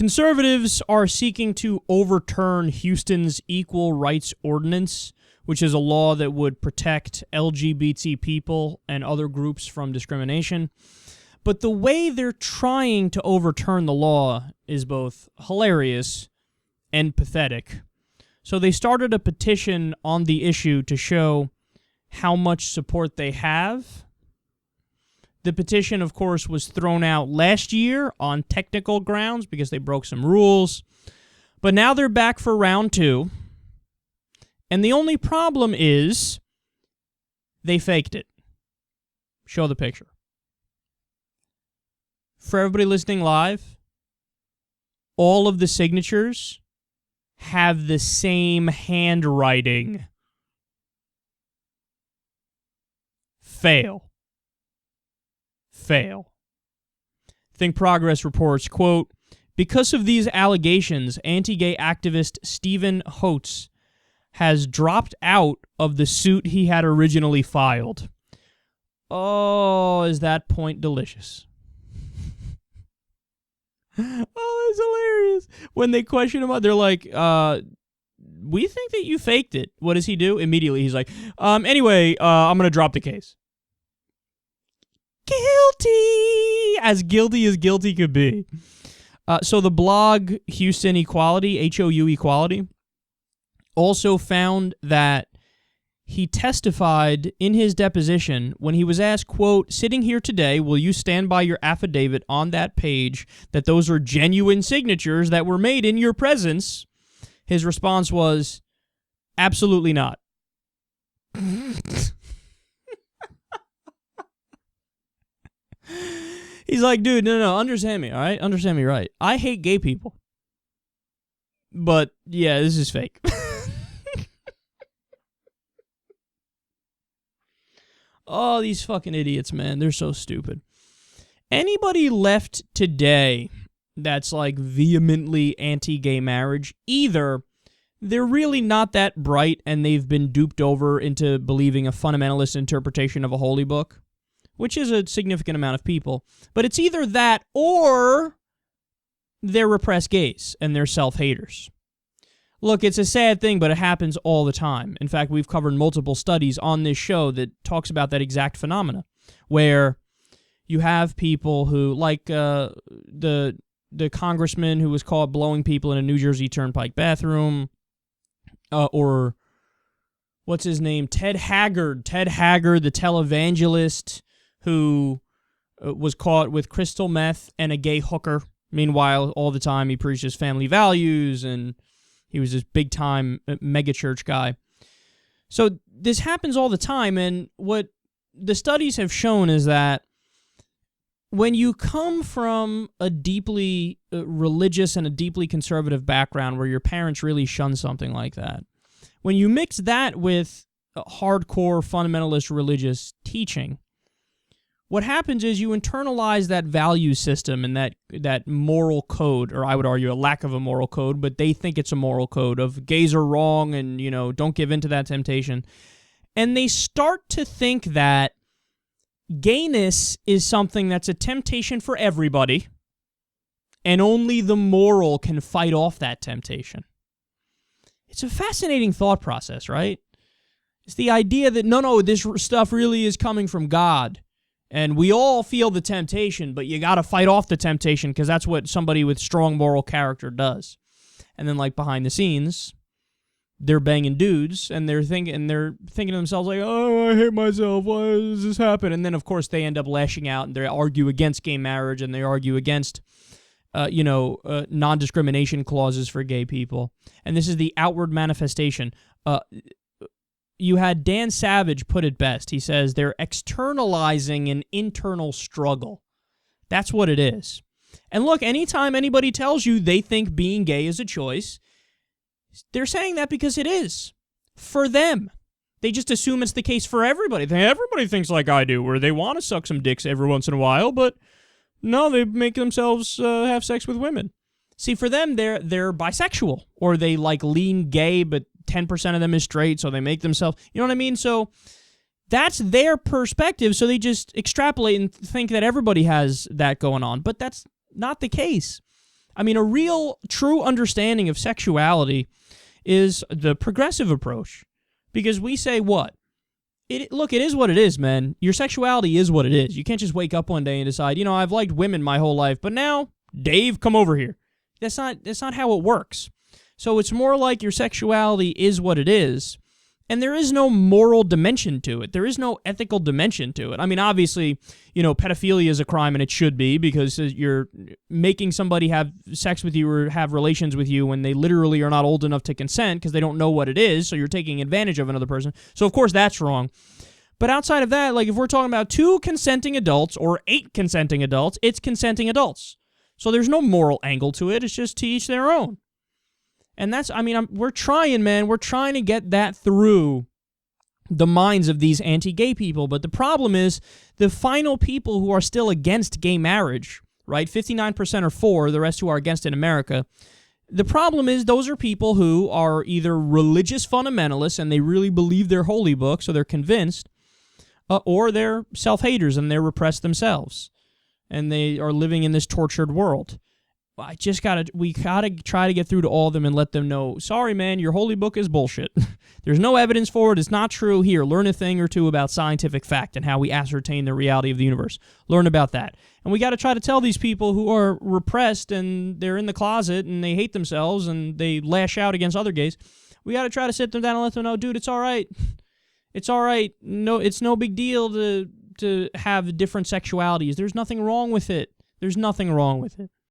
Conservatives are seeking to overturn Houston's Equal Rights Ordinance, which is a law that would protect LGBT people and other groups from discrimination. But the way they're trying to overturn the law is both hilarious and pathetic. So they started a petition on the issue to show how much support they have. The petition, of course, was thrown out last year on technical grounds because they broke some rules. But now they're back for round 2. And the only problem is they faked it. Show the picture. For everybody listening live, all of the signatures have the same handwriting. Fail. Think Progress reports, quote, because of these allegations, anti-gay activist Stephen Holtz has dropped out of the suit he had originally filed. Oh, is that point delicious? Oh, it's hilarious. When they question him, they're like, we think that you faked it. What does he do? Immediately, he's like, anyway, I'm going to drop the case. Guilty! As guilty could be. So the blog Houston Equality, HOU Equality, also found that he testified in his deposition when he was asked, quote, sitting here today, will you stand by your affidavit on that page that those are genuine signatures that were made in your presence? His response was, absolutely not. He's like, dude, no, understand me, all right? Understand me right. I hate gay people. But, yeah, this is fake. Oh, these fucking idiots, man. They're so stupid. Anybody left today that's, like, vehemently anti-gay marriage, either they're really not that bright and they've been duped over into believing a fundamentalist interpretation of a holy book, which is a significant amount of people. But it's either that or they're repressed gays and they're self-haters. Look, it's a sad thing, but it happens all the time. In fact, we've covered multiple studies on this show that talks about that exact phenomena, where you have people who, like the congressman who was caught blowing people in a New Jersey Turnpike bathroom, or what's his name? Ted Haggard, the televangelist who was caught with crystal meth and a gay hooker. Meanwhile, all the time he preaches family values and he was this big-time megachurch guy. So this happens all the time, and what the studies have shown is that when you come from a deeply religious and a deeply conservative background where your parents really shun something like that, when you mix that with hardcore fundamentalist religious teaching, what happens is you internalize that value system and that moral code, or I would argue a lack of a moral code, but they think it's a moral code of gays are wrong and, you know, don't give in to that temptation. And they start to think that gayness is something that's a temptation for everybody, and only the moral can fight off that temptation. It's a fascinating thought process, right? It's the idea that, no, this stuff really is coming from God. And we all feel the temptation, but you got to fight off the temptation because that's what somebody with strong moral character does. And then, like, behind the scenes, they're banging dudes, and they're thinking to themselves, like, oh, I hate myself. Why does this happen? And then, of course, they end up lashing out, and they argue against gay marriage, and they argue against, non-discrimination clauses for gay people. And this is the outward manifestation. You had Dan Savage put it best. He says they're externalizing an internal struggle. That's what it is. And look, anytime anybody tells you they think being gay is a choice, they're saying that because it is. For them. They just assume it's the case for everybody. Everybody thinks like I do, where they want to suck some dicks every once in a while, but no, they make themselves have sex with women. See, for them, they're bisexual, or they like lean gay, but 10% of them is straight, so they make themselves, you know what I mean? So that's their perspective, so they just extrapolate and think that everybody has that going on, but that's not the case. I mean, a real, true understanding of sexuality is the progressive approach. Because we say what? Look, it is what it is, man. Your sexuality is what it is. You can't just wake up one day and decide, you know, I've liked women my whole life, but now, Dave, come over here. That's not how it works. So it's more like your sexuality is what it is, and there is no moral dimension to it. There is no ethical dimension to it. I mean, obviously, you know, pedophilia is a crime, and it should be, because you're making somebody have sex with you or have relations with you when they literally are not old enough to consent because they don't know what it is, so you're taking advantage of another person. So, of course, that's wrong. But outside of that, like, if we're talking about 2 consenting adults or 8 consenting adults, it's consenting adults. So there's no moral angle to it. It's just to each their own. And that's, I mean, we're trying, man. We're trying to get that through the minds of these anti-gay people. But the problem is the final people who are still against gay marriage, right? 59% are for, the rest who are against in America. The problem is those are people who are either religious fundamentalists and they really believe their holy book, so they're convinced, or they're self-haters and they're repressed themselves. And they are living in this tortured world. We gotta try to get through to all of them and let them know, sorry, man, your holy book is bullshit. There's no evidence for it. It's not true. Here, learn a thing or two about scientific fact and how we ascertain the reality of the universe. Learn about that. And we got to try to tell these people who are repressed and they're in the closet and they hate themselves and they lash out against other gays, we got to try to sit them down and let them know, dude, it's all right. It's all right. No, it's no big deal to have different sexualities. There's nothing wrong with it. There's nothing wrong with it.